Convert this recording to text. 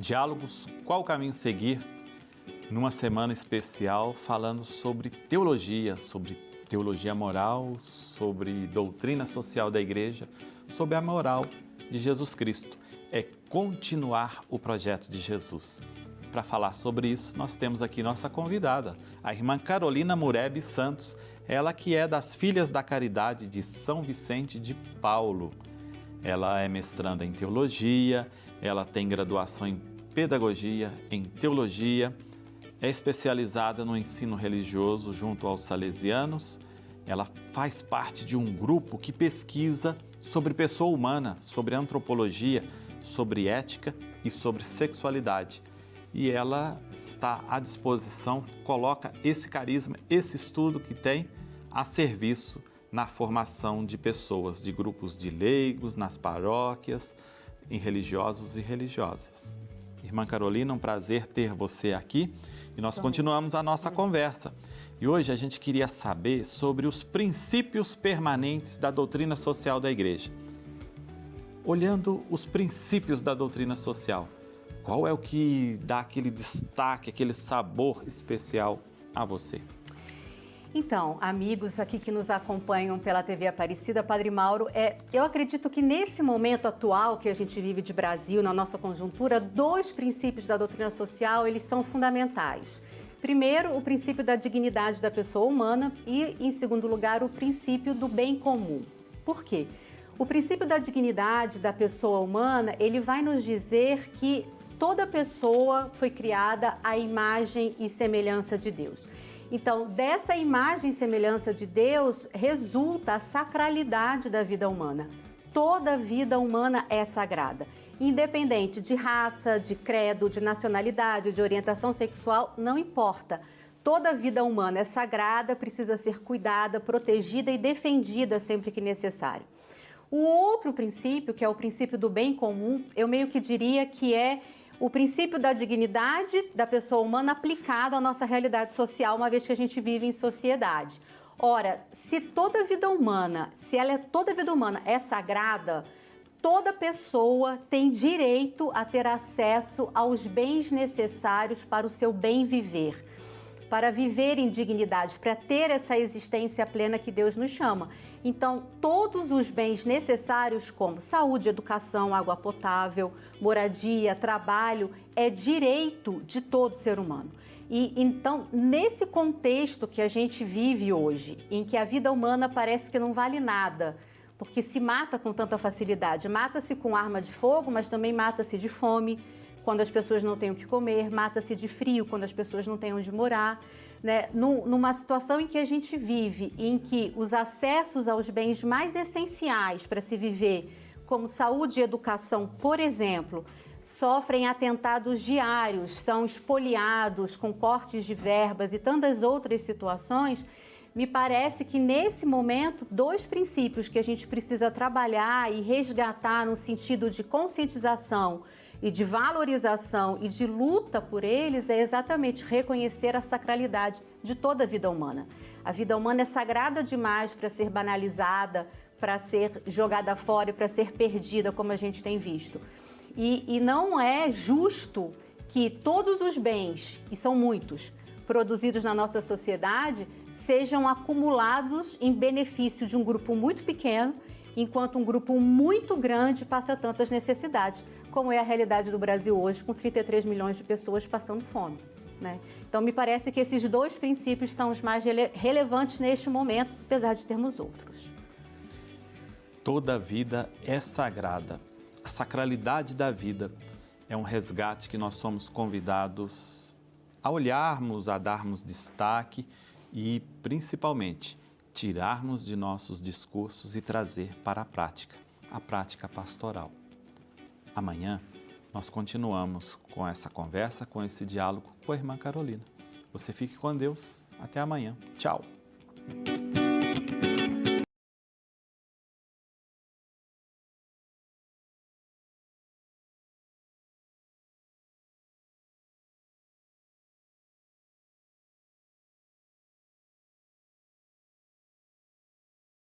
Diálogos Qual o Caminho Seguir, numa semana especial falando sobre teologia moral, sobre doutrina social da Igreja, sobre a moral de Jesus Cristo. É continuar o projeto de Jesus. Para falar sobre isso, nós temos aqui nossa convidada, a irmã Carolina Murebe Santos, ela que é das Filhas da Caridade de São Vicente de Paulo. Ela é mestranda em teologia, ela tem graduação em pedagogia, em teologia, é especializada no ensino religioso junto aos salesianos. Ela faz parte de um grupo que pesquisa sobre pessoa humana, sobre antropologia, sobre ética e sobre sexualidade. E ela está à disposição, coloca esse carisma, esse estudo que tem a serviço na formação de pessoas, de grupos de leigos, nas paróquias, em religiosos e religiosas. Irmã Carolina, um prazer ter você aqui e nós continuamos a nossa conversa. E hoje a gente queria saber sobre os princípios permanentes da doutrina social da Igreja. Olhando os princípios da doutrina social, qual é o que dá aquele destaque, aquele sabor especial a você? Então, amigos aqui que nos acompanham pela TV Aparecida, Padre Mauro, eu acredito que nesse momento atual que a gente vive de Brasil, na nossa conjuntura, dois princípios da doutrina social, eles são fundamentais. Primeiro, o princípio da dignidade da pessoa humana e, em segundo lugar, o princípio do bem comum. Por quê? O princípio da dignidade da pessoa humana, ele vai nos dizer que toda pessoa foi criada à imagem e semelhança de Deus. Então, dessa imagem e semelhança de Deus resulta a sacralidade da vida humana. Toda vida humana é sagrada, independente de raça, de credo, de nacionalidade, de orientação sexual, não importa. Toda vida humana é sagrada, precisa ser cuidada, protegida e defendida sempre que necessário. O outro princípio, que é o princípio do bem comum, eu meio que diria que é o princípio da dignidade da pessoa humana aplicado à nossa realidade social, uma vez que a gente vive em sociedade. Ora, se toda vida humana é sagrada, toda pessoa tem direito a ter acesso aos bens necessários para o seu bem viver, para viver em dignidade, para ter essa existência plena que Deus nos chama. Então, todos os bens necessários, como saúde, educação, água potável, moradia, trabalho, é direito de todo ser humano. E então, nesse contexto que a gente vive hoje, em que a vida humana parece que não vale nada, porque se mata com tanta facilidade, mata-se com arma de fogo, mas também mata-se de fome, quando as pessoas não têm o que comer, mata-se de frio quando as pessoas não têm onde morar, né? Numa situação em que a gente vive, em que os acessos aos bens mais essenciais para se viver, como saúde e educação, por exemplo, sofrem atentados diários, são espoliados com cortes de verbas e tantas outras situações, me parece que nesse momento, dois princípios que a gente precisa trabalhar e resgatar no sentido de conscientização e de valorização e de luta por eles é exatamente reconhecer a sacralidade de toda a vida humana. A vida humana é sagrada demais para ser banalizada, para ser jogada fora e para ser perdida, como a gente tem visto. E não é justo que todos os bens, e são muitos, produzidos na nossa sociedade, sejam acumulados em benefício de um grupo muito pequeno, enquanto um grupo muito grande passa tantas necessidades, como é a realidade do Brasil hoje, com 33 milhões de pessoas passando fome, né? Então, me parece que esses dois princípios são os mais relevantes neste momento, apesar de termos outros. Toda vida é sagrada. A sacralidade da vida é um resgate que nós somos convidados a olharmos, a darmos destaque e, principalmente, tirarmos de nossos discursos e trazer para a prática pastoral. Amanhã nós continuamos com essa conversa, com esse diálogo com a irmã Carolina. Você fique com Deus. Até amanhã. Tchau.